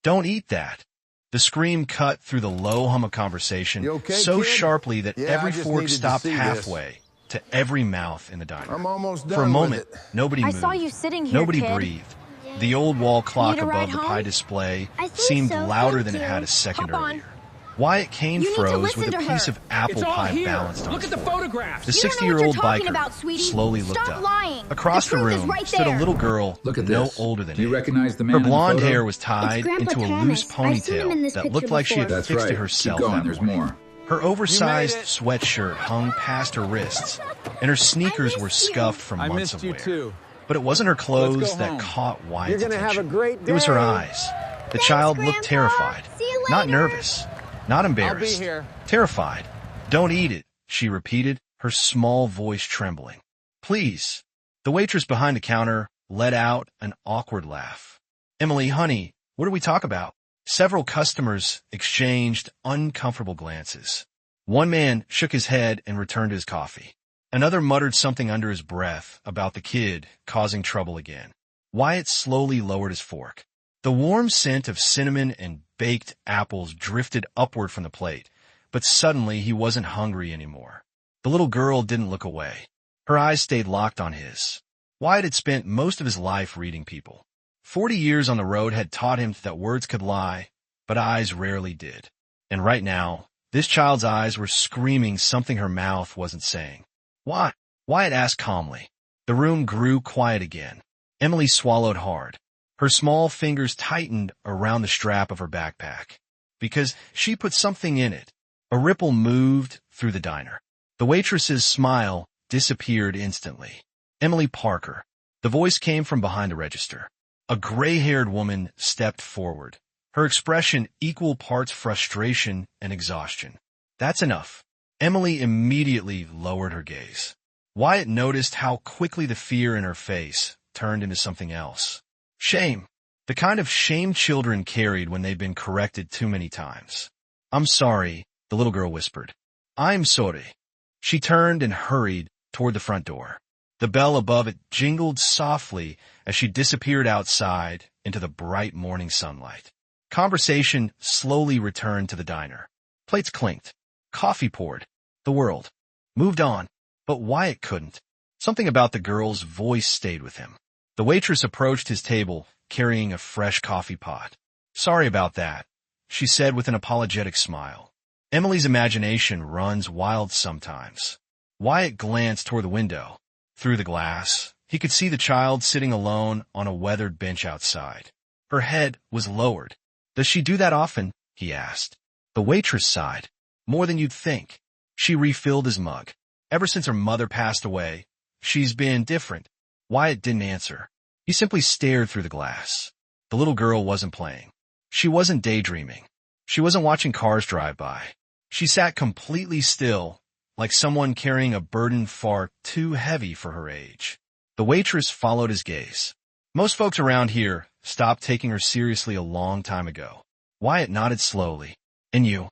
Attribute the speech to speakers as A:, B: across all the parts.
A: Don't eat that. The scream cut through the low hum of conversation
B: Okay,
A: so
B: kid?
A: sharply that
B: Yeah,
A: every
B: I just
A: fork
B: needed to
A: stopped
B: see this.
A: halfway to every mouth in the diner.
B: I'm almost done
A: For a moment,
B: with it.
A: nobody
C: I
A: moved.
C: saw you sitting here,
A: Nobody
C: kid.
A: breathed. The old wall clock
C: Need a ride
A: above the pie
C: home?
A: display
D: I think
A: seemed
D: so,
A: louder
D: thank
A: than it
D: you.
A: had a second
C: Hop on.
A: earlier. Wyatt Kane
C: You need to
A: froze
C: listen
A: with a
C: to
A: piece
C: her.
A: of apple
E: It's all
A: pie
E: here.
A: balanced on
E: Look
A: his
E: at the
A: fork.
E: photographs.
A: The
C: You don't know what
A: 60-year-old
C: you're talking
A: biker
C: about, sweetie.
A: slowly looked
C: Stop
A: up.
C: lying.
A: Across the
C: truth is
A: room
C: right
A: stood a
C: there.
A: little girl
F: Look at
A: no
F: this.
A: older than
F: Do you
A: him.
F: recognize the man
A: Her
F: in the
A: blonde
F: photo?
A: hair was tied
D: Grandpa
A: into a
D: Thomas.
A: loose
D: I've seen him in
A: ponytail
D: this
A: that
D: picture
A: looked like she had
D: before.
F: That's
A: fixed
F: right.
A: it herself
F: Keep going.
A: that
F: There's
A: morning.
F: more.
A: Her oversized
B: it.
A: sweatshirt hung past her wrists, and her sneakers were scuffed from
E: I
A: months
E: missed
A: of
E: you
A: wear.
E: too.
A: But it wasn't her clothes
E: Let's go
A: that
E: home.
A: caught Wyatt's
B: You're gonna have
A: attention.
B: a great
A: It was her
B: day.
A: eyes. The
D: Thanks,
A: child looked
D: Grandpa.
A: terrified.
D: See you
A: Not
D: later.
A: nervous. Not embarrassed.
E: here.
A: Terrified. Don't eat it, she repeated, her small voice trembling. Please. The waitress behind the counter let out an awkward laugh. Emily, honey, what do we talk about? Several customers exchanged uncomfortable glances. One man shook his head and returned to his coffee. Another muttered something under his breath about the kid causing trouble again. Wyatt slowly lowered his fork. The warm scent of cinnamon and baked apples drifted upward from the plate, but suddenly he wasn't hungry anymore. The little girl didn't look away. Her eyes stayed locked on his. Wyatt had spent most of his life reading people. 40 years on the road had taught him that words could lie, but eyes rarely did. And right now, this child's eyes were screaming something her mouth wasn't saying. Why? Wyatt asked calmly. The room grew quiet again. Emily swallowed hard. Her small fingers tightened around the strap of her backpack. Because she put something in it. A ripple moved through the diner. The waitress's smile disappeared instantly. Emily Parker. The voice came from behind the register. A gray-haired woman stepped forward. Her expression equal parts frustration and exhaustion. That's enough. Emily immediately lowered her gaze. Wyatt noticed how quickly the fear in her face turned into something else. Shame. The kind of shame children carried when they'd been corrected too many times. I'm sorry, the little girl whispered. I'm sorry. She turned and hurried toward the front door. The bell above it jingled softly as she disappeared outside into the bright morning sunlight. Conversation slowly returned to the diner. Plates clinked. Coffee poured. The world moved on, but Wyatt couldn't. Something about the girl's voice stayed with him. The waitress approached his table, carrying a fresh coffee pot. Sorry about that, she said with an apologetic smile. Emily's imagination runs wild sometimes. Wyatt glanced toward the window. Through the glass, he could see the child sitting alone on a weathered bench outside. Her head was lowered. Does she do that often? He asked. The waitress sighed. More than you'd think. She refilled his mug. Ever since her mother passed away, she's been different. Wyatt didn't answer. He simply stared through the glass. The little girl wasn't playing. She wasn't daydreaming. She wasn't watching cars drive by. She sat completely still, like someone carrying a burden far too heavy for her age. The waitress followed his gaze. Most folks around here stopped taking her seriously a long time ago. Wyatt nodded slowly. And you?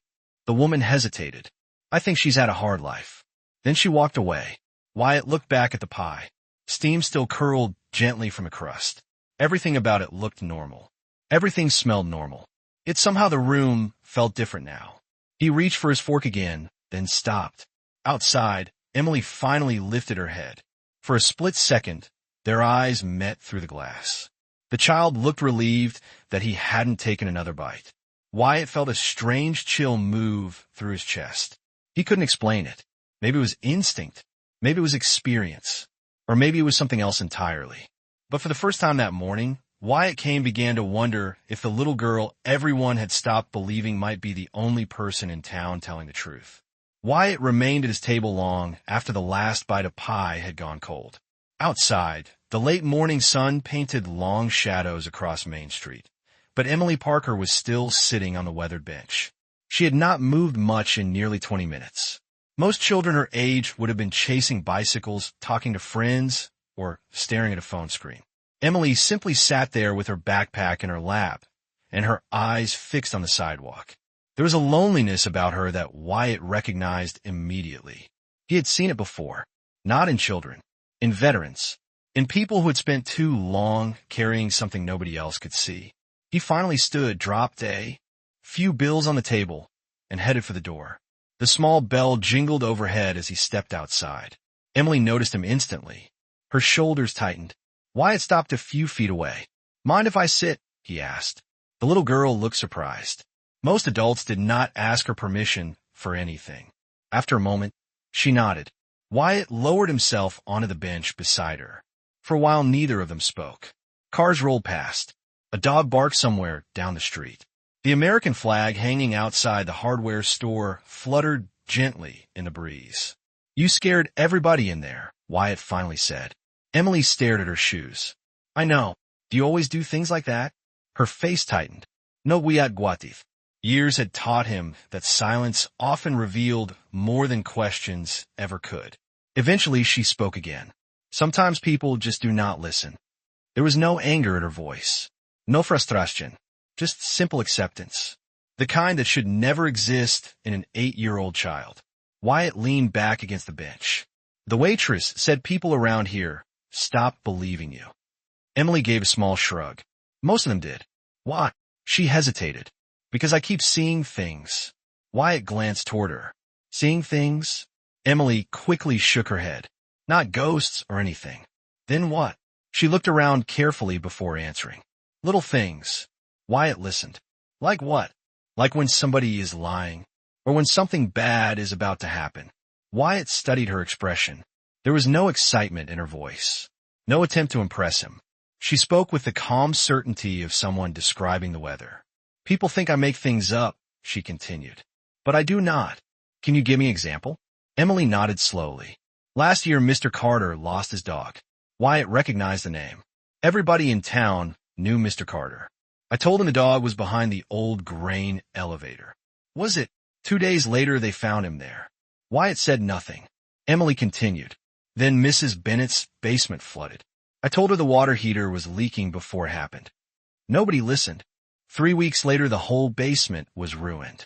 A: The woman hesitated. I think she's had a hard life. Then she walked away. Wyatt looked back at the pie. Steam still curled gently from the crust. Everything about it looked normal. Everything smelled normal. Yet somehow the room felt different now. He reached for his fork again, then stopped. Outside, Emily finally lifted her head. For a split second, their eyes met through the glass. The child looked relieved that he hadn't taken another bite. Wyatt felt a strange chill move through his chest. He couldn't explain it. Maybe it was instinct. Maybe it was experience. Or maybe it was something else entirely. But for the first time that morning, Wyatt Kane began to wonder if the little girl everyone had stopped believing might be the only person in town telling the truth. Wyatt remained at his table long after the last bite of pie had gone cold. Outside, the late morning sun painted long shadows across Main Street. But Emily Parker was still sitting on the weathered bench. She had not moved much in nearly 20 minutes. Most children her age would have been chasing bicycles, talking to friends, or staring at a phone screen. Emily simply sat there with her backpack in her lap, and her eyes fixed on the sidewalk. There was a loneliness about her that Wyatt recognized immediately. He had seen it before, not in children, in veterans, in people who had spent too long carrying something nobody else could see. He finally stood, dropped a few bills on the table, and headed for the door. The small bell jingled overhead as he stepped outside. Emily noticed him instantly. Her shoulders tightened. Wyatt stopped a few feet away. "Mind if I sit?" he asked. The little girl looked surprised. Most adults did not ask her permission for anything. After a moment, she nodded. Wyatt lowered himself onto the bench beside her. For a while, neither of them spoke. Cars rolled past. A dog barked somewhere down the street. The American flag hanging outside the hardware store fluttered gently in the breeze. "You scared everybody in there," Wyatt finally said. Emily stared at her shoes. "I know. Do you always do things like that?" Her face tightened. "No Wyatt Guatif." Years had taught him that silence often revealed more than questions ever could. Eventually, she spoke again. "Sometimes people just do not listen." There was no anger in her voice. No frustration. Just simple acceptance. The kind that should never exist in an 8-year-old child. Wyatt leaned back against the bench. "The waitress said people around here stopped believing you." Emily gave a small shrug. "Most of them did." "Why?" She hesitated. "Because I keep seeing things." Wyatt glanced toward her. "Seeing things?" Emily quickly shook her head. "Not ghosts or anything." "Then what?" She looked around carefully before answering. "Little things." Wyatt listened. "Like what?" "Like when somebody is lying, or when something bad is about to happen." Wyatt studied her expression. There was no excitement in her voice. No attempt to impress him. She spoke with the calm certainty of someone describing the weather. "People think I make things up," she continued. "But I do not." "Can you give me an example?" Emily nodded slowly. "Last year, Mr. Carter lost his dog." Wyatt recognized the name. Everybody in town knew Mr. Carter. "I told him the dog was behind the old grain elevator." "Was it?" 2 days later, they found him there. Wyatt said nothing. Emily continued. "Then Mrs. Bennett's basement flooded. I told her the water heater was leaking before it happened. Nobody listened. 3 weeks later, the whole basement was ruined."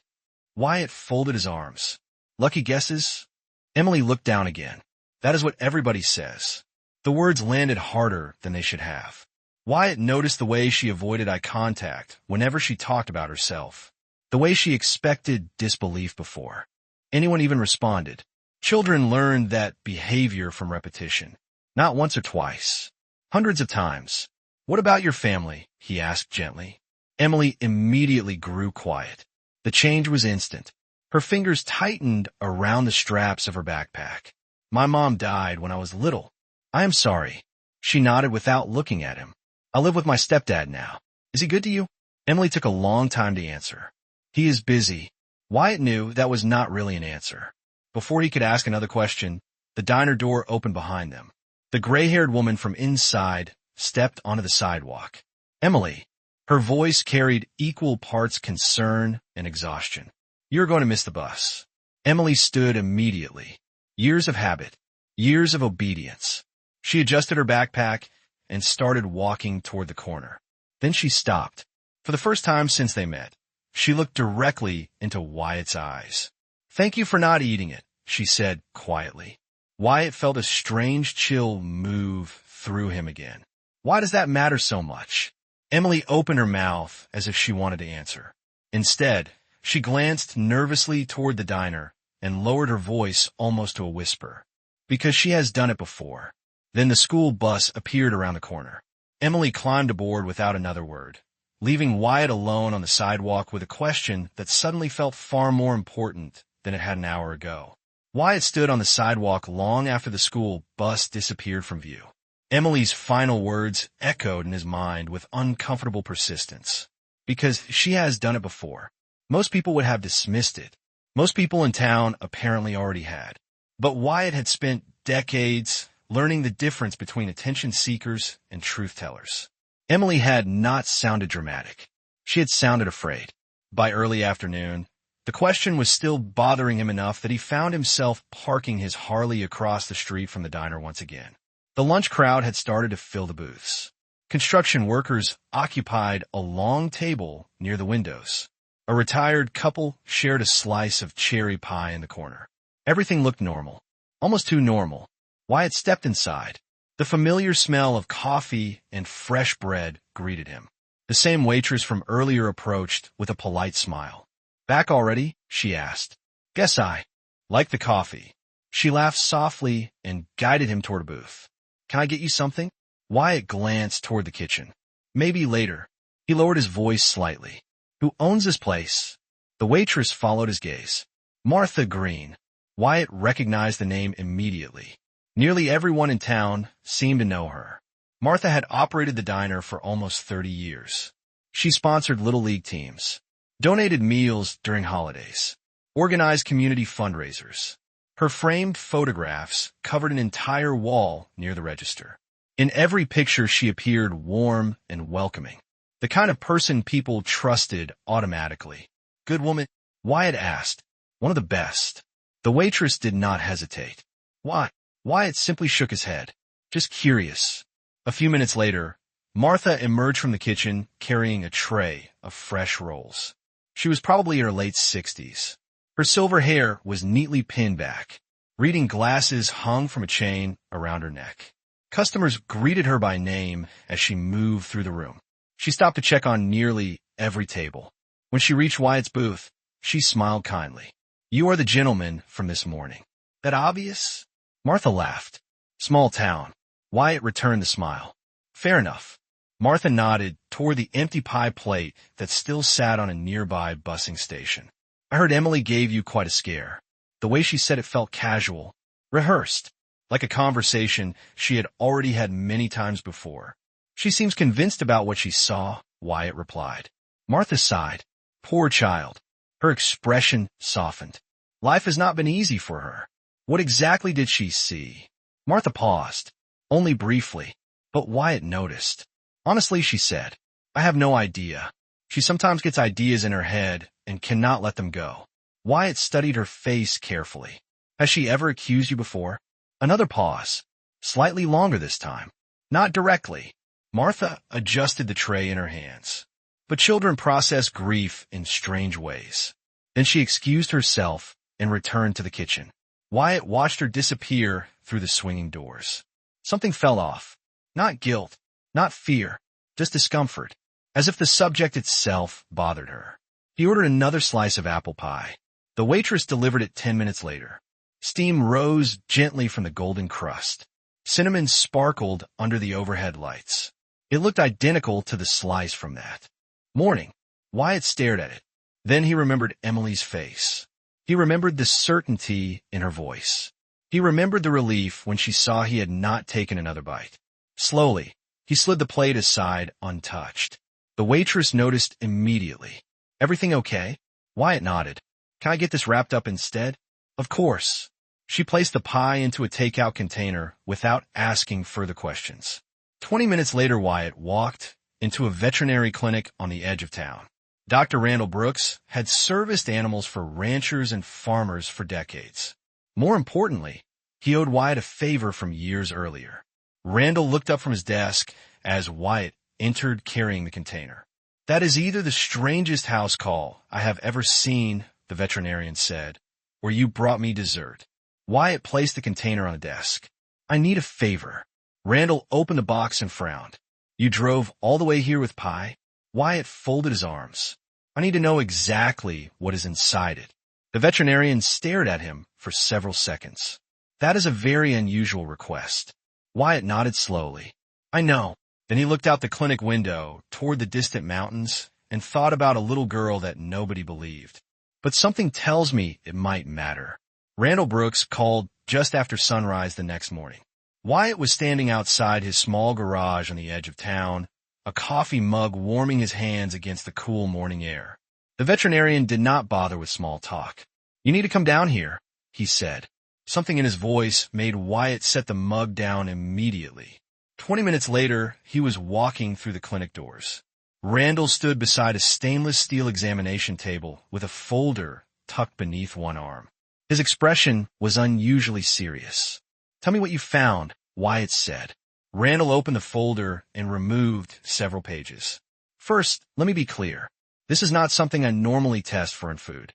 A: Wyatt folded his arms. "Lucky guesses?" Emily looked down again. "That is what everybody says." The words landed harder than they should have. Wyatt noticed the way she avoided eye contact whenever she talked about herself. The way she expected disbelief before anyone even responded. Children learned that behavior from repetition. Not once or twice. Hundreds of times. "What about your family?" he asked gently. Emily immediately grew quiet. The change was instant. Her fingers tightened around the straps of her backpack. "My mom died when I was little." "I am sorry." She nodded without looking at him. "I live with my stepdad now." "Is he good to you?" Emily took a long time to answer. "He is busy." Wyatt knew that was not really an answer. Before he could ask another question, the diner door opened behind them. The gray-haired woman from inside stepped onto the sidewalk. "Emily." Her voice carried equal parts concern and exhaustion. "You're going to miss the bus." Emily stood immediately. Years of habit. Years of obedience. She adjusted her backpack and started walking toward the corner. Then she stopped. For the first time since they met, she looked directly into Wyatt's eyes. "Thank you for not eating it," she said quietly. Wyatt felt a strange chill move through him again. "Why does that matter so much?" Emily opened her mouth as if she wanted to answer. Instead, she glanced nervously toward the diner and lowered her voice almost to a whisper. "Because she has done it before." Then the school bus appeared around the corner. Emily climbed aboard without another word, leaving Wyatt alone on the sidewalk with a question that suddenly felt far more important than it had an hour ago. Wyatt stood on the sidewalk long after the school bus disappeared from view. Emily's final words echoed in his mind with uncomfortable persistence. Because she has done it before. Most people would have dismissed it. Most people in town apparently already had. But Wyatt had spent decades learning the difference between attention seekers and truth tellers. Emily had not sounded dramatic. She had sounded afraid. By early afternoon, the question was still bothering him enough that he found himself parking his Harley across the street from the diner once again. The lunch crowd had started to fill the booths. Construction workers occupied a long table near the windows. A retired couple shared a slice of cherry pie in the corner. Everything looked normal. Almost too normal. Wyatt stepped inside. The familiar smell of coffee and fresh bread greeted him. The The same waitress from earlier approached with a polite smile. Back already? She asked. Guess I like the coffee. She laughed softly and guided him toward a booth. Can I get you something? Wyatt glanced toward the kitchen. Maybe later. He lowered his voice slightly. Who owns this place? The waitress followed his gaze. Martha Green. Wyatt recognized the name immediately. Nearly everyone in town seemed to know her. Martha had operated the diner for almost 30 years. She sponsored Little League teams, donated meals during holidays, organized community fundraisers. Her framed photographs covered an entire wall near the register. In every picture, she appeared warm and welcoming, the kind of person people trusted automatically. Good woman? Wyatt asked. One of the best. The waitress did not hesitate. Why? Wyatt simply shook his head. Just curious. A few minutes later, Martha emerged from the kitchen carrying a tray of fresh rolls. She was probably in her late 60s. Her silver hair was neatly pinned back. Reading glasses hung from a chain around her neck. Customers greeted her by name as she moved through the room. She stopped to check on nearly every table. When she reached Wyatt's booth, she smiled kindly. You are the gentleman from this morning. That obvious? Martha laughed. Small town. Wyatt returned the smile. Fair enough. Martha nodded toward the empty pie plate that still sat on a nearby busing station. I heard Emily gave you quite a scare. The way she said it felt casual, rehearsed, like a conversation she had already had many times before. She seems convinced about what she saw, Wyatt replied. Martha sighed. Poor child. Her expression softened. Life has not been easy for her. What exactly did she see? Martha paused. Only briefly, but Wyatt noticed. Honestly, she said, I have no idea. She sometimes gets ideas in her head and cannot let them go. Wyatt studied her face carefully. Has she ever accused you before? Another pause. Slightly longer this time. Not directly. Martha adjusted the tray in her hands. But children process grief in strange ways. Then she excused herself and returned to the kitchen. Wyatt watched her disappear through the swinging doors. Something fell off. Not guilt, not fear, just discomfort, as if the subject itself bothered her. He ordered another slice of apple pie. The waitress delivered it 10 minutes later. Steam rose gently from the golden crust. Cinnamon sparkled under the overhead lights. It looked identical to the slice from that morning. Wyatt stared at it. Then he remembered Emily's face. He remembered the certainty in her voice. He remembered the relief when she saw he had not taken another bite. Slowly, he slid the plate aside untouched. The waitress noticed immediately. Everything okay? Wyatt nodded. Can I get this wrapped up instead? Of course. She placed the pie into a takeout container without asking further questions. 20 minutes later, Wyatt walked into a veterinary clinic on the edge of town. Dr. Randall Brooks had serviced animals for ranchers and farmers for decades. More importantly, he owed Wyatt a favor from years earlier. Randall looked up from his desk as Wyatt entered carrying the container. That is either the strangest house call I have ever seen, the veterinarian said, or you brought me dessert. Wyatt placed the container on the desk. I need a favor. Randall opened the box and frowned. You drove all the way here with pie? Wyatt folded his arms. I need to know exactly what is inside it. The veterinarian stared at him for several seconds. That is a very unusual request. Wyatt nodded slowly. I know. Then he looked out the clinic window toward the distant mountains and thought about a little girl that nobody believed. But something tells me it might matter. Randall Brooks called just after sunrise the next morning. Wyatt was standing outside his small garage on the edge of town, a coffee mug warming his hands against the cool morning air. The veterinarian did not bother with small talk. You need to come down here, he said. Something in his voice made Wyatt set the mug down immediately. 20 minutes later, he was walking through the clinic doors. Randall stood beside a stainless steel examination table with a folder tucked beneath one arm. His expression was unusually serious. Tell me what you found, Wyatt said. Randall opened the folder and removed several pages. First, let me be clear. This is not something I normally test for in food.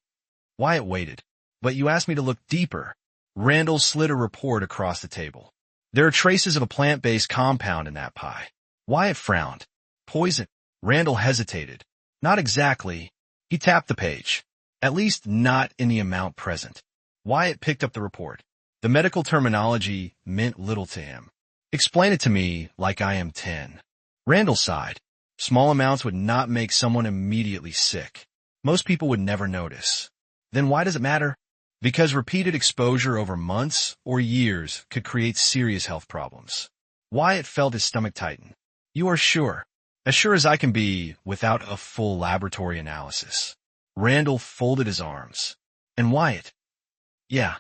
A: Wyatt waited. But you asked me to look deeper. Randall slid a report across the table. There are traces of a plant-based compound in that pie. Wyatt frowned. Poison. Randall hesitated. Not exactly. He tapped the page. At least not in the amount present. Wyatt picked up the report. The medical terminology meant little to him. Explain it to me like I am 10. Randall sighed. Small amounts would not make someone immediately sick. Most people would never notice. Then why does it matter? Because repeated exposure over months or years could create serious health problems. Wyatt felt his stomach tighten. You are sure? As sure as I can be without a full laboratory analysis. Randall folded his arms. And Wyatt? Yeah.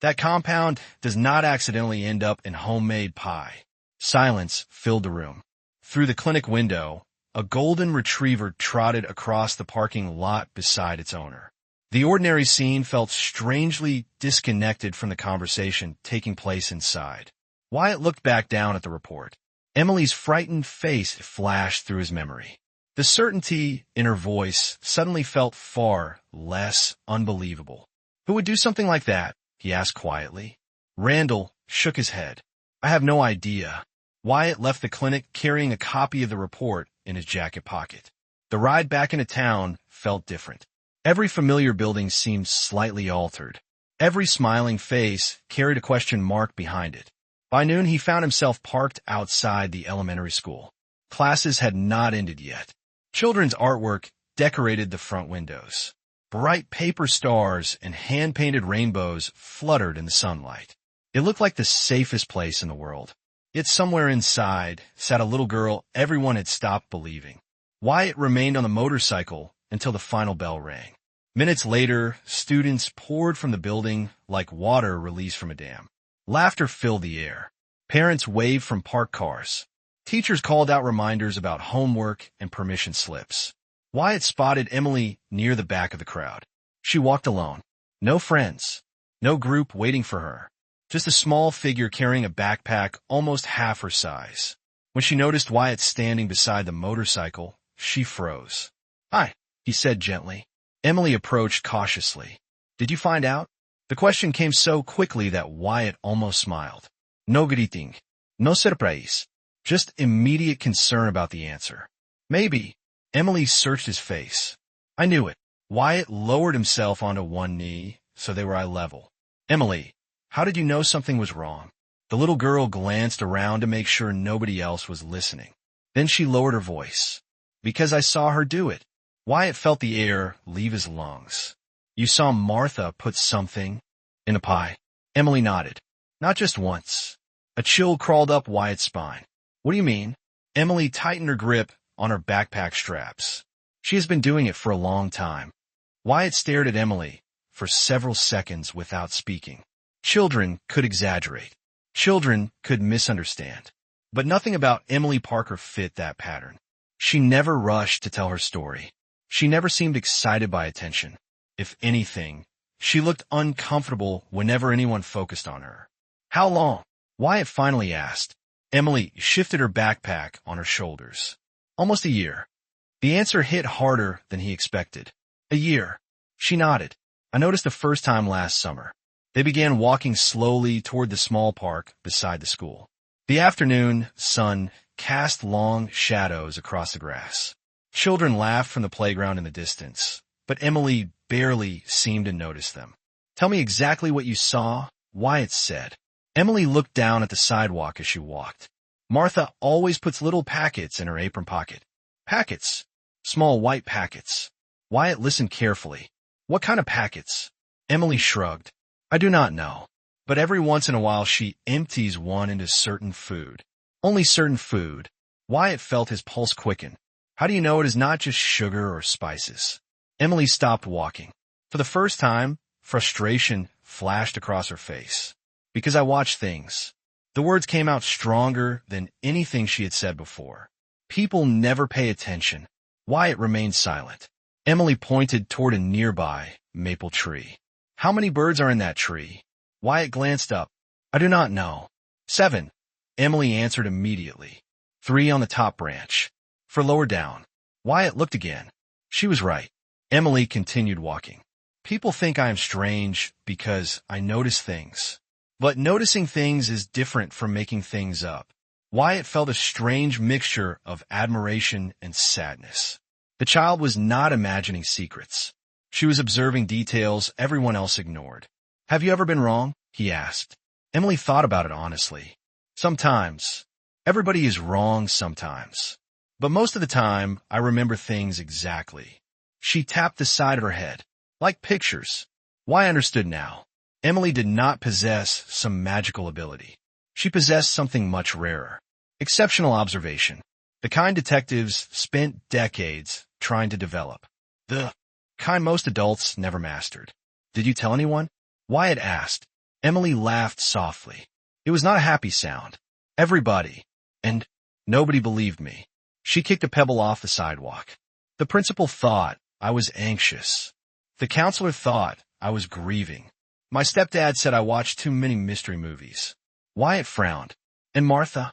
A: That compound does not accidentally end up in homemade pie. Silence filled the room. Through the clinic window, a golden retriever trotted across the parking lot beside its owner. The ordinary scene felt strangely disconnected from the conversation taking place inside. Wyatt looked back down at the report. Emily's frightened face flashed through his memory. The certainty in her voice suddenly felt far less unbelievable. Who would do something like that? He asked quietly. Randall shook his head. I have no idea. Wyatt left the clinic carrying a copy of the report in his jacket pocket. The ride back into town felt different. Every familiar building seemed slightly altered. Every smiling face carried a question mark behind it. By noon, he found himself parked outside the elementary school. Classes had not ended yet. Children's artwork decorated the front windows. Bright paper stars and hand-painted rainbows fluttered in the sunlight. It looked like the safest place in the world. Yet somewhere inside sat a little girl everyone had stopped believing. Wyatt remained on the motorcycle until the final bell rang. Minutes later, students poured from the building like water released from a dam. Laughter filled the air. Parents waved from parked cars. Teachers called out reminders about homework and permission slips. Wyatt spotted Emily near the back of the crowd. She walked alone. No friends. No group waiting for her. Just a small figure carrying a backpack almost half her size. When she noticed Wyatt standing beside the motorcycle, she froze. Hi, he said gently. Emily approached cautiously. Did you find out? The question came so quickly that Wyatt almost smiled. No greeting. No surprise. Just immediate concern about the answer. Maybe. Emily searched his face. I knew it. Wyatt lowered himself onto one knee, so they were eye level. Emily, how did you know something was wrong? The little girl glanced around to make sure nobody else was listening. Then she lowered her voice. Because I saw her do it. Wyatt felt the air leave his lungs. You saw Martha put something in a pie. Emily nodded. Not just once. A chill crawled up Wyatt's spine. What do you mean? Emily tightened her grip on her backpack straps. She has been doing it for a long time. Wyatt stared at Emily for several seconds without speaking. Children could exaggerate. Children could misunderstand. But nothing about Emily Parker fit that pattern. She never rushed to tell her story. She never seemed excited by attention. If anything, she looked uncomfortable whenever anyone focused on her. How long? Wyatt finally asked. Emily shifted her backpack on her shoulders. Almost a year. The answer hit harder than he expected. A year. She nodded. I noticed the first time last summer. They began walking slowly toward the small park beside the school. The afternoon sun cast long shadows across the grass. Children laughed from the playground in the distance, but Emily barely seemed to notice them. Tell me exactly what you saw, Wyatt said. Emily looked down at the sidewalk as she walked. Martha always puts little packets in her apron pocket. Packets. Small white packets. Wyatt listened carefully. What kind of packets? Emily shrugged. I do not know. But every once in a while she empties one into certain food. Only certain food. Wyatt felt his pulse quicken. How do you know it is not just sugar or spices? Emily stopped walking. For the first time, frustration flashed across her face. Because I watch things. The words came out stronger than anything she had said before. People never pay attention. Wyatt remained silent. Emily pointed toward a nearby maple tree. How many birds are in that tree? Wyatt glanced up. I do not know. 7. Emily answered immediately. 3 on the top branch. For lower down. Wyatt looked again. She was right. Emily continued walking. People think I am strange because I notice things. But noticing things is different from making things up. Wyatt felt a strange mixture of admiration and sadness. The child was not imagining secrets. She was observing details everyone else ignored. Have you ever been wrong? He asked. Emily thought about it honestly. Sometimes. Everybody is wrong sometimes. But most of the time, I remember things exactly. She tapped the side of her head. Like pictures. Why understood now. Emily did not possess some magical ability. She possessed something much rarer. Exceptional observation. The kind detectives spent decades trying to develop. The kind most adults never mastered. Did you tell anyone? Wyatt asked. Emily laughed softly. It was not a happy sound. Everybody. And nobody believed me. She kicked a pebble off the sidewalk. The principal thought I was anxious. The counselor thought I was grieving. My stepdad said I watched too many mystery movies. Wyatt frowned. And Martha?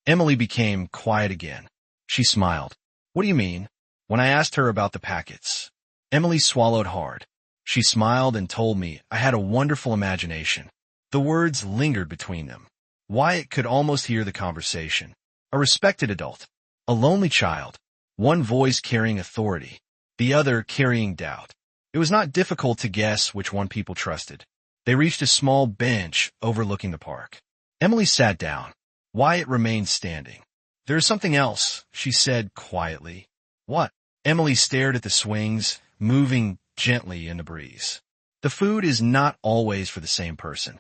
A: Emily became quiet again. She smiled. What do you mean? When I asked her about the packets. Emily swallowed hard. She smiled and told me I had a wonderful imagination. The words lingered between them. Wyatt could almost hear the conversation. A respected adult. A lonely child. One voice carrying authority. The other carrying doubt. It was not difficult to guess which one people trusted. They reached a small bench overlooking the park. Emily sat down. Wyatt remained standing. There is something else, she said quietly. What? Emily stared at the swings, moving gently in the breeze. The food is not always for the same person.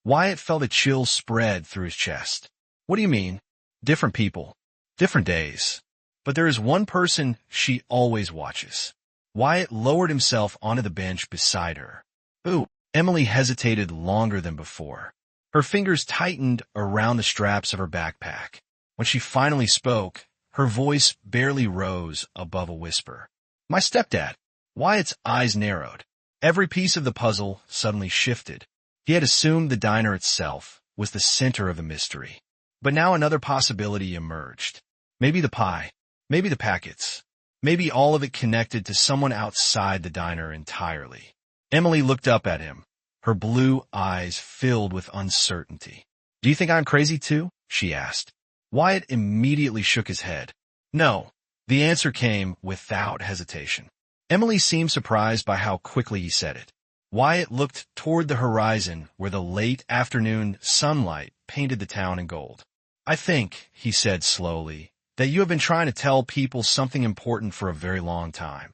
A: Wyatt felt a chill spread through his chest. What do you mean? Different people. Different days. But there is one person she always watches. Wyatt lowered himself onto the bench beside her. Ooh. Emily hesitated longer than before. Her fingers tightened around the straps of her backpack. When she finally spoke, her voice barely rose above a whisper. My stepdad. Wyatt's eyes narrowed. Every piece of the puzzle suddenly shifted. He had assumed the diner itself was the center of the mystery. But now another possibility emerged. Maybe the pie. Maybe the packets. Maybe all of it connected to someone outside the diner entirely. Emily looked up at him, her blue eyes filled with uncertainty. Do you think I'm crazy too? She asked. Wyatt immediately shook his head. No. The answer came without hesitation. Emily seemed surprised by how quickly he said it. Wyatt looked toward the horizon where the late afternoon sunlight painted the town in gold. I think, he said slowly, that you have been trying to tell people something important for a very long time.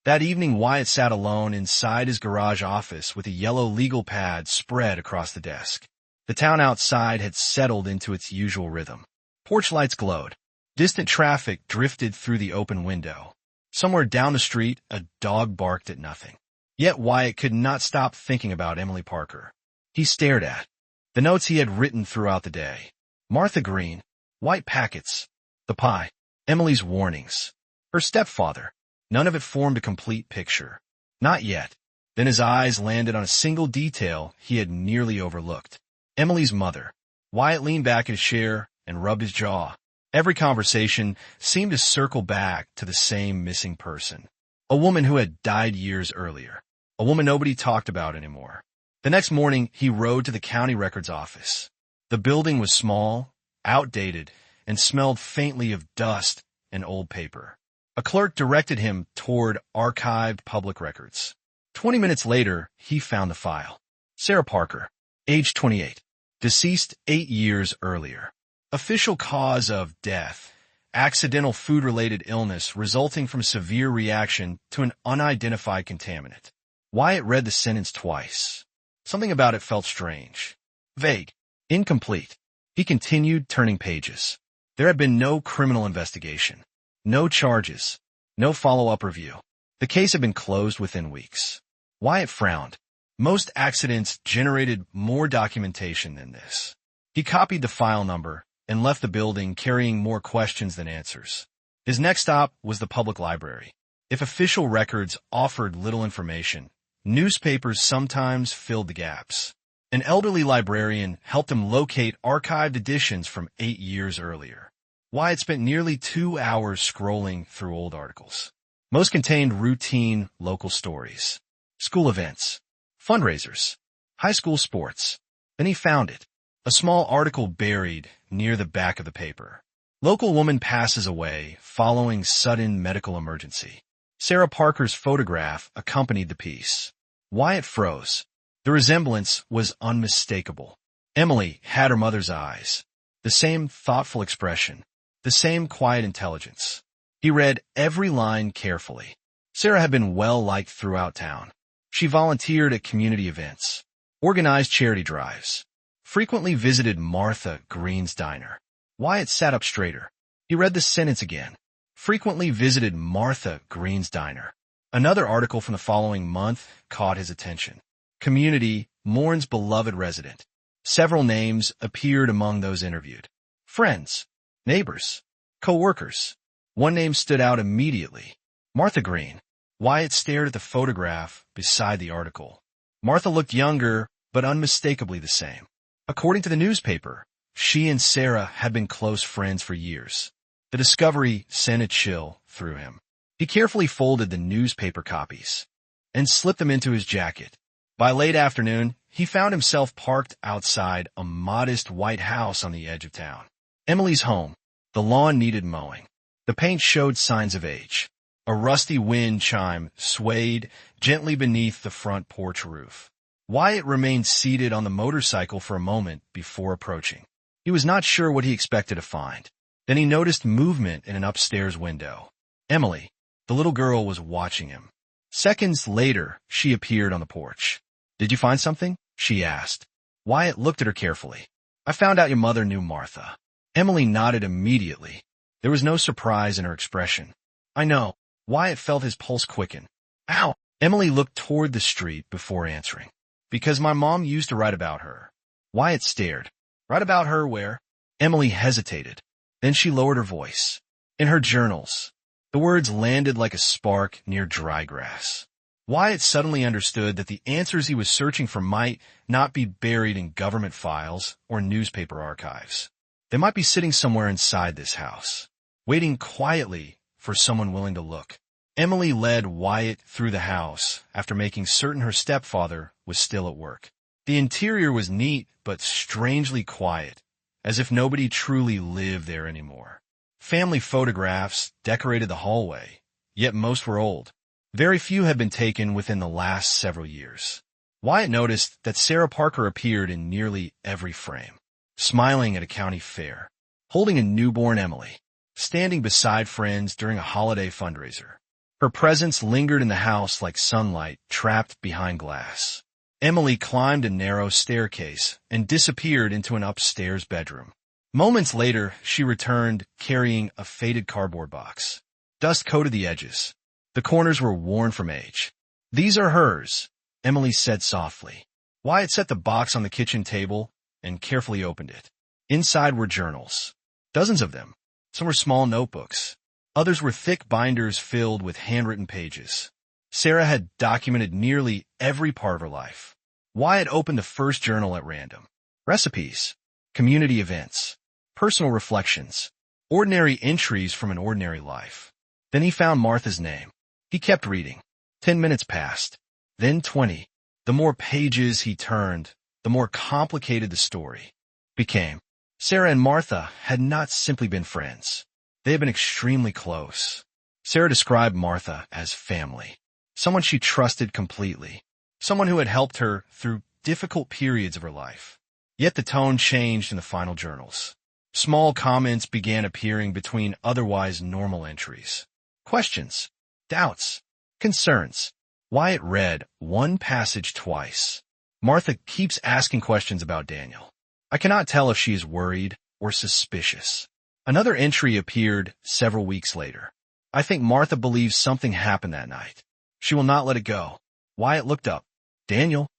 A: That evening, Wyatt sat alone inside his garage office with a yellow legal pad spread across the desk. The town outside had settled into its usual rhythm. Porch lights glowed. Distant traffic drifted through the open window. Somewhere down the street, a dog barked at nothing. Yet Wyatt could not stop thinking about Emily Parker. He stared at the notes he had written throughout the day. Martha Green, white packets, the pie, Emily's warnings, her stepfather. None of it formed a complete picture. Not yet. Then his eyes landed on a single detail he had nearly overlooked. Emily's mother. Wyatt leaned back in his chair and rubbed his jaw. Every conversation seemed to circle back to the same missing person. A woman who had died years earlier. A woman nobody talked about anymore. The next morning, he rode to the county records office. The building was small, outdated, and smelled faintly of dust and old paper. A clerk directed him toward archived public records. 20 minutes later, he found the file. Sarah Parker, age 28, deceased 8 years earlier. Official cause of death, accidental food-related illness resulting from severe reaction to an unidentified contaminant. Wyatt read the sentence twice. Something about it felt strange. Vague. Incomplete. He continued turning pages. There had been no criminal investigation. No charges. No follow-up review. The case had been closed within weeks. Wyatt frowned. Most accidents generated more documentation than this. He copied the file number and left the building carrying more questions than answers. His next stop was the public library. If official records offered little information, newspapers sometimes filled the gaps. An elderly librarian helped him locate archived editions from 8 years earlier. Wyatt spent nearly 2 hours scrolling through old articles. Most contained routine local stories, school events, fundraisers, high school sports. Then he found it. A small article buried near the back of the paper. Local woman passes away following sudden medical emergency. Sarah Parker's photograph accompanied the piece. Wyatt froze. The resemblance was unmistakable. Emily had her mother's eyes. The same thoughtful expression. The same quiet intelligence. He read every line carefully. Sarah had been well-liked throughout town. She volunteered at community events, organized charity drives, frequently visited Martha Green's diner. Wyatt sat up straighter. He read the sentence again. Frequently visited Martha Green's diner. Another article from the following month caught his attention. Community mourns beloved resident. Several names appeared among those interviewed. Friends, neighbors, co-workers. One name stood out immediately. Martha Green. Wyatt stared at the photograph beside the article. Martha looked younger, but unmistakably the same. According to the newspaper, she and Sarah had been close friends for years. The discovery sent a chill through him. He carefully folded the newspaper copies and slipped them into his jacket. By late afternoon, he found himself parked outside a modest white house on the edge of town. Emily's home. The lawn needed mowing. The paint showed signs of age. A rusty wind chime swayed gently beneath the front porch roof. Wyatt remained seated on the motorcycle for a moment before approaching. He was not sure what he expected to find. Then he noticed movement in an upstairs window. Emily, the little girl, was watching him. Seconds later, she appeared on the porch. "Did you find something?" she asked. Wyatt looked at her carefully. "I found out your mother knew Martha." Emily nodded immediately. There was no surprise in her expression. "I know." Wyatt felt his pulse quicken. "Ow!" Emily looked toward the street before answering. "Because my mom used to write about her." Wyatt stared. "Write about her where?" Emily hesitated. Then she lowered her voice. "In her journals." The words landed like a spark near dry grass. Wyatt suddenly understood that the answers he was searching for might not be buried in government files or newspaper archives. They might be sitting somewhere inside this house, waiting quietly for someone willing to look. Emily led Wyatt through the house after making certain her stepfather was still at work. The interior was neat but strangely quiet, as if nobody truly lived there anymore. Family photographs decorated the hallway, yet most were old. Very few had been taken within the last several years. Wyatt noticed that Sarah Parker appeared in nearly every frame, smiling at a county fair, holding a newborn Emily, standing beside friends during a holiday fundraiser. Her presence lingered in the house like sunlight trapped behind glass. Emily climbed a narrow staircase and disappeared into an upstairs bedroom. Moments later, she returned carrying a faded cardboard box. Dust coated the edges. The corners were worn from age. "These are hers," Emily said softly. Wyatt set the box on the kitchen table and carefully opened it. Inside were journals. Dozens of them. Some were small notebooks. Others were thick binders filled with handwritten pages. Sarah had documented nearly every part of her life. Wyatt opened the first journal at random. Recipes, community events, personal reflections, ordinary entries from an ordinary life. Then he found Martha's name. He kept reading. 10 minutes passed, then 20. The more pages he turned, the more complicated the story became. Sarah and Martha had not simply been friends. They had been extremely close. Sarah described Martha as family, someone she trusted completely, someone who had helped her through difficult periods of her life. Yet the tone changed in the final journals. Small comments began appearing between otherwise normal entries. Questions, doubts, concerns. Wyatt read one passage twice. "Martha keeps asking questions about Daniel. I cannot tell if she is worried or suspicious." Another entry appeared several weeks later. "I think Martha believes something happened that night. She will not let it go." Wyatt looked up. "Daniel?"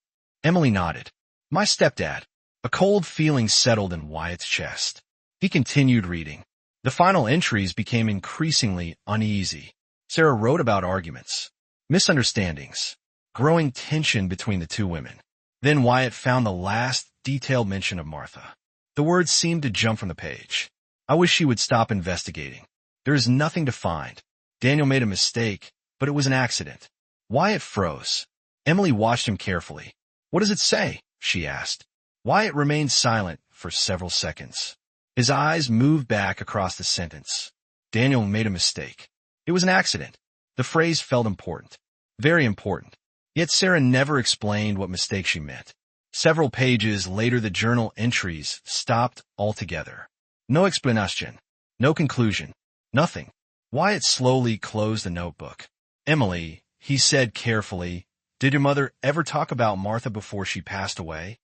A: Emily nodded. "My stepdad." A cold feeling settled in Wyatt's chest. He continued reading. The final entries became increasingly uneasy. Sarah wrote about arguments, misunderstandings, growing tension between the two women. Then Wyatt found the last detailed mention of Martha. The words seemed to jump from the page. "I wish she would stop investigating. There is nothing to find. Daniel made a mistake, but it was an accident." Wyatt froze. Emily watched him carefully. "What does it say?" she asked. Wyatt remained silent for several seconds. His eyes moved back across the sentence. Daniel made a mistake. It was an accident. The phrase felt important. Very important. Yet Sarah never explained what mistake she meant. Several pages later, the journal entries stopped altogether. No explanation. No conclusion. Nothing. Wyatt slowly closed the notebook. Emily, he said carefully, did your mother ever talk about Martha before she passed away?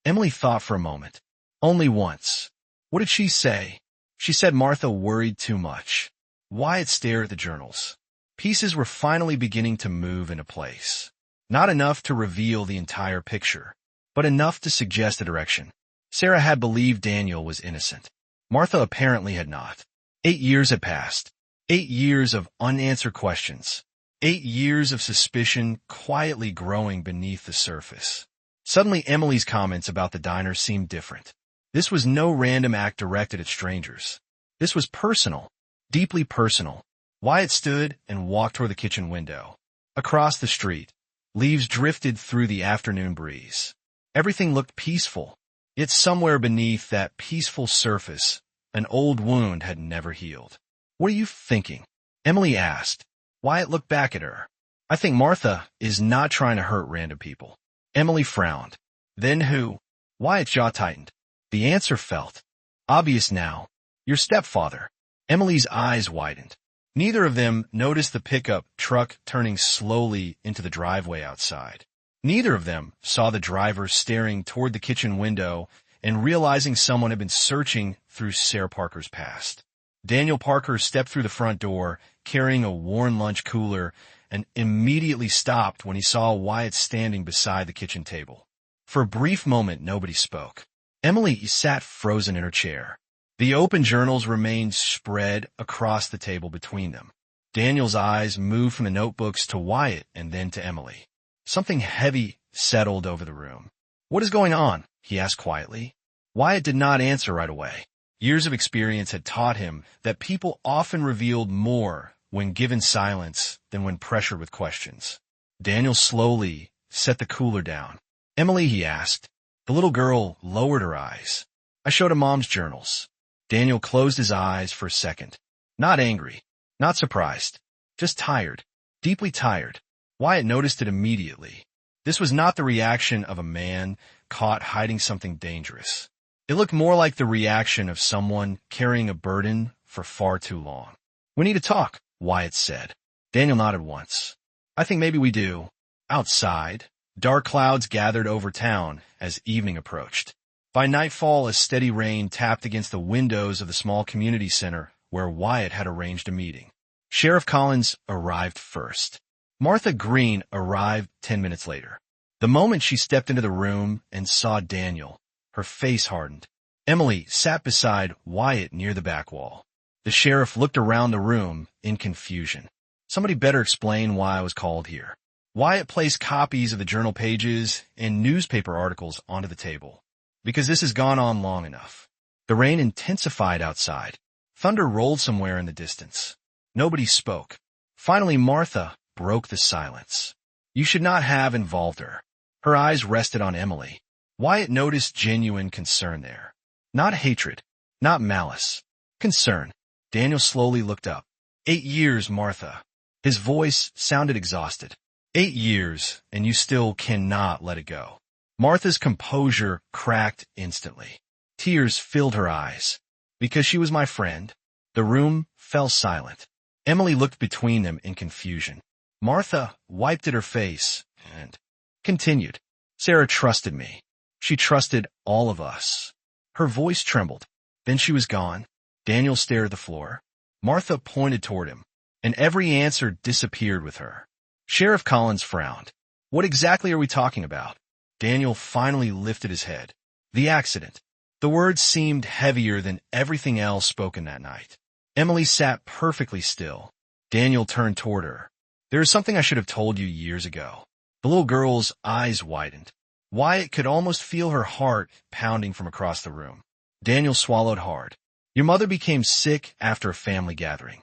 A: Emily thought for a moment. Only once. What did she say? She said Martha worried too much. Wyatt stared at the journals. Pieces were finally beginning to move into place. Not enough to reveal the entire picture, but enough to suggest a direction. Sarah had believed Daniel was innocent. Martha apparently had not. 8 years had passed. 8 years of unanswered questions. 8 years of suspicion quietly growing beneath the surface. Suddenly, Emily's comments about the diner seemed different. This was no random act directed at strangers. This was personal, deeply personal. Wyatt stood and walked toward the kitchen window. Across the street, leaves drifted through the afternoon breeze. Everything looked peaceful, yet somewhere beneath that peaceful surface, an old wound had never healed. What are you thinking? Emily asked. Wyatt looked back at her. I think Martha is not trying to hurt random people. Emily frowned. Then who? Wyatt's jaw tightened. The answer felt obvious now. Your stepfather. Emily's eyes widened. Neither of them noticed the pickup truck turning slowly into the driveway outside. Neither of them saw the driver staring toward the kitchen window and realizing someone had been searching through Sarah Parker's past. Daniel Parker stepped through the front door, carrying a worn lunch cooler, and immediately stopped when he saw Wyatt standing beside the kitchen table. For a brief moment, nobody spoke. Emily sat frozen in her chair. The open journals remained spread across the table between them. Daniel's eyes moved from the notebooks to Wyatt and then to Emily. Something heavy settled over the room. What is going on? He asked quietly. Wyatt did not answer right away. Years of experience had taught him that people often revealed more when given silence than when pressured with questions. Daniel slowly set the cooler down. Emily, he asked. The little girl lowered her eyes. I showed him Mom's journals. Daniel closed his eyes for a second. Not angry, not surprised, just tired, deeply tired. Wyatt noticed it immediately. This was not the reaction of a man caught hiding something dangerous. It looked more like the reaction of someone carrying a burden for far too long. We need to talk, Wyatt said. Daniel nodded once. I think maybe we do. Outside, dark clouds gathered over town as evening approached. By nightfall, a steady rain tapped against the windows of the small community center where Wyatt had arranged a meeting. Sheriff Collins arrived first. Martha Green arrived 10 minutes later. The moment she stepped into the room and saw Daniel, her face hardened. Emily sat beside Wyatt near the back wall. The sheriff looked around the room in confusion. Somebody better explain why I was called here. Wyatt placed copies of the journal pages and newspaper articles onto the table. Because this has gone on long enough. The rain intensified outside. Thunder rolled somewhere in the distance. Nobody spoke. Finally, Martha broke the silence. You should not have involved her. Her eyes rested on Emily. Wyatt noticed genuine concern there. Not hatred, not malice. Concern. Daniel slowly looked up. 8 years, Martha. His voice sounded exhausted. 8 years, and you still cannot let it go. Martha's composure cracked instantly. Tears filled her eyes. Because she was my friend. The room fell silent. Emily looked between them in confusion. Martha wiped at her face and continued. Sarah trusted me. She trusted all of us. Her voice trembled. Then she was gone. Daniel stared at the floor. Martha pointed toward him, and every answer disappeared with her. Sheriff Collins frowned. What exactly are we talking about? Daniel finally lifted his head. The accident. The words seemed heavier than everything else spoken that night. Emily sat perfectly still. Daniel turned toward her. There is something I should have told you years ago. The little girl's eyes widened. Wyatt could almost feel her heart pounding from across the room. Daniel swallowed hard. Your mother became sick after a family gathering.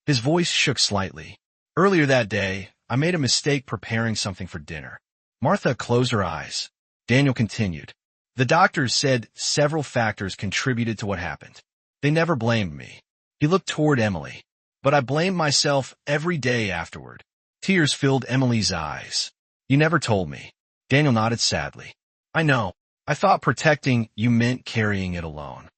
A: His voice shook slightly. Earlier that day, I made a mistake preparing something for dinner. Martha closed her eyes. Daniel continued. The doctors said several factors contributed to what happened. They never blamed me. He looked toward Emily. But I blamed myself every day afterward. Tears filled Emily's eyes. You never told me. Daniel nodded sadly. I know. I thought protecting you meant carrying it alone.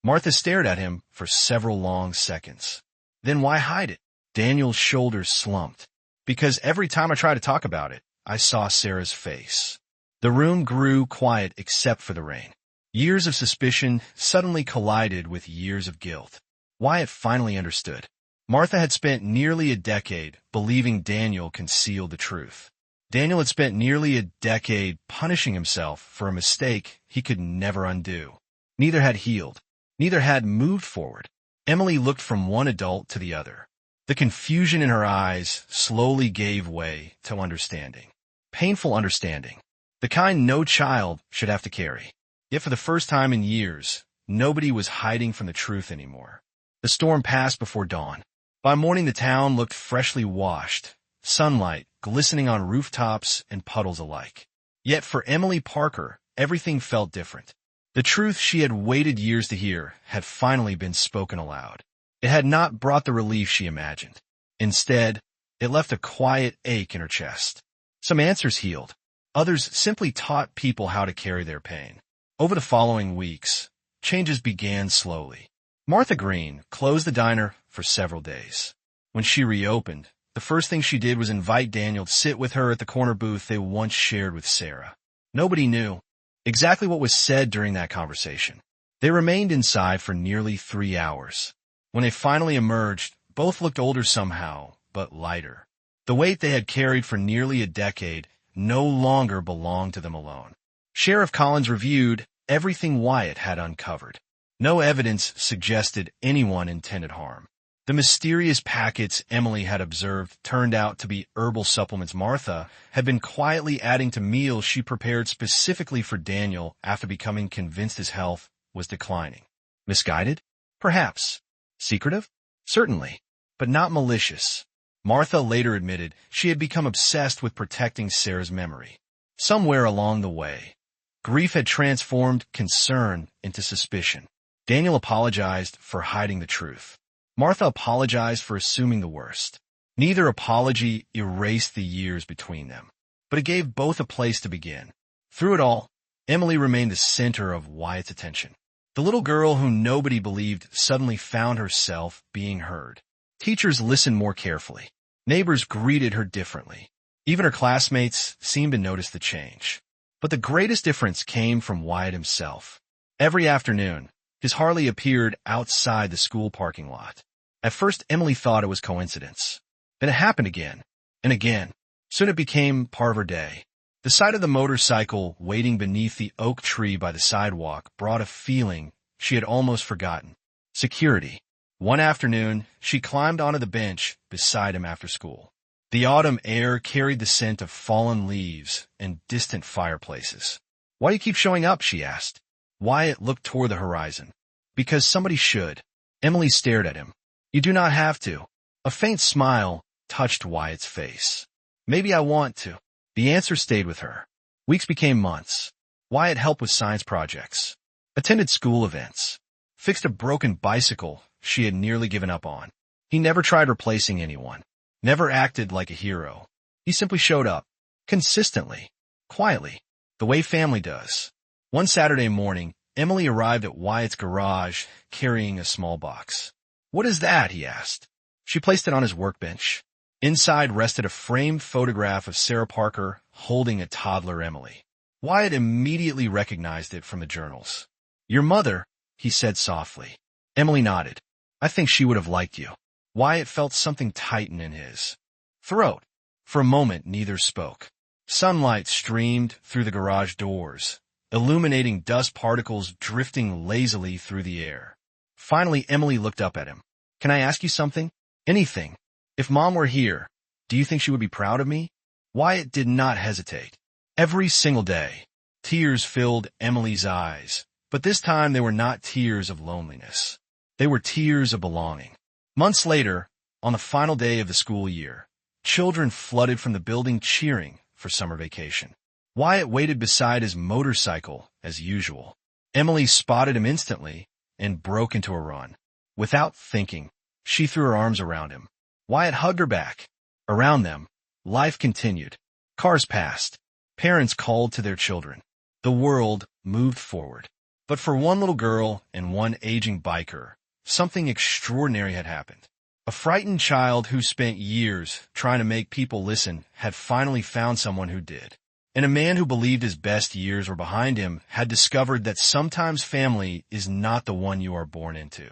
A: Martha stared at him for several long seconds. Then why hide it? Daniel's shoulders slumped. Because every time I tried to talk about it, I saw Sarah's face. The room grew quiet except for the rain. Years of suspicion suddenly collided with years of guilt. Wyatt finally understood. Martha had spent nearly a decade believing Daniel concealed the truth. Daniel had spent nearly a decade punishing himself for a mistake he could never undo. Neither had healed. Neither had moved forward. Emily looked from one adult to the other. The confusion in her eyes slowly gave way to understanding. Painful understanding. The kind no child should have to carry. Yet for the first time in years, nobody was hiding from the truth anymore. The storm passed before dawn. By morning the town looked freshly washed, sunlight glistening on rooftops and puddles alike. Yet for Emily Parker, everything felt different. The truth she had waited years to hear had finally been spoken aloud. It had not brought the relief she imagined. Instead, it left a quiet ache in her chest. Some answers healed. Others simply taught people how to carry their pain. Over the following weeks, changes began slowly. Martha Green closed the diner for several days. When she reopened, the first thing she did was invite Daniel to sit with her at the corner booth they once shared with Sarah. Nobody knew exactly what was said during that conversation. They remained inside for nearly 3 hours. When they finally emerged, both looked older somehow, but lighter. The weight they had carried for nearly a decade no longer belonged to them alone. Sheriff Collins reviewed everything Wyatt had uncovered. No evidence suggested anyone intended harm. The mysterious packets Emily had observed turned out to be herbal supplements Martha had been quietly adding to meals she prepared specifically for Daniel after becoming convinced his health was declining. Misguided? Perhaps. Secretive? Certainly. But not malicious. Martha later admitted she had become obsessed with protecting Sarah's memory. Somewhere along the way, grief had transformed concern into suspicion. Daniel apologized for hiding the truth. Martha apologized for assuming the worst. Neither apology erased the years between them, but it gave both a place to begin. Through it all, Emily remained the center of Wyatt's attention. The little girl who nobody believed suddenly found herself being heard. Teachers listened more carefully. Neighbors greeted her differently. Even her classmates seemed to notice the change. But the greatest difference came from Wyatt himself. Every afternoon, his Harley appeared outside the school parking lot. At first, Emily thought it was coincidence. Then it happened again, and again. Soon it became part of her day. The sight of the motorcycle waiting beneath the oak tree by the sidewalk brought a feeling she had almost forgotten. Security. One afternoon, she climbed onto the bench beside him after school. The autumn air carried the scent of fallen leaves and distant fireplaces. Why do you keep showing up? She asked. Wyatt looked toward the horizon. Because somebody should. Emily stared at him. You do not have to. A faint smile touched Wyatt's face. Maybe I want to. The answer stayed with her. Weeks became months. Wyatt helped with science projects, attended school events, fixed a broken bicycle she had nearly given up on. He never tried replacing anyone, never acted like a hero. He simply showed up, consistently, quietly, the way family does. One Saturday morning, Emily arrived at Wyatt's garage carrying a small box. What is that? He asked. She placed it on his workbench. Inside rested a framed photograph of Sarah Parker holding a toddler Emily. Wyatt immediately recognized it from the journals. Your mother, he said softly. Emily nodded. I think she would have liked you. Wyatt felt something tighten in his throat. For a moment, neither spoke. Sunlight streamed through the garage doors, illuminating dust particles drifting lazily through the air. Finally, Emily looked up at him. Can I ask you something? Anything. If Mom were here, do you think she would be proud of me? Wyatt did not hesitate. Every single day, tears filled Emily's eyes, but this time they were not tears of loneliness. They were tears of belonging. Months later, on the final day of the school year, children flooded from the building cheering for summer vacation. Wyatt waited beside his motorcycle as usual. Emily spotted him instantly and broke into a run. Without thinking, she threw her arms around him. Wyatt hugged her back. Around them, life continued. Cars passed. Parents called to their children. The world moved forward. But for one little girl and one aging biker, something extraordinary had happened. A frightened child who spent years trying to make people listen had finally found someone who did. And a man who believed his best years were behind him had discovered that sometimes family is not the one you are born into.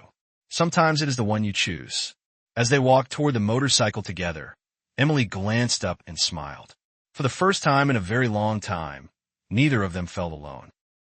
A: Sometimes it is the one you choose. As they walked toward the motorcycle together, Emily glanced up and smiled. For the first time in a very long time, neither of them felt alone.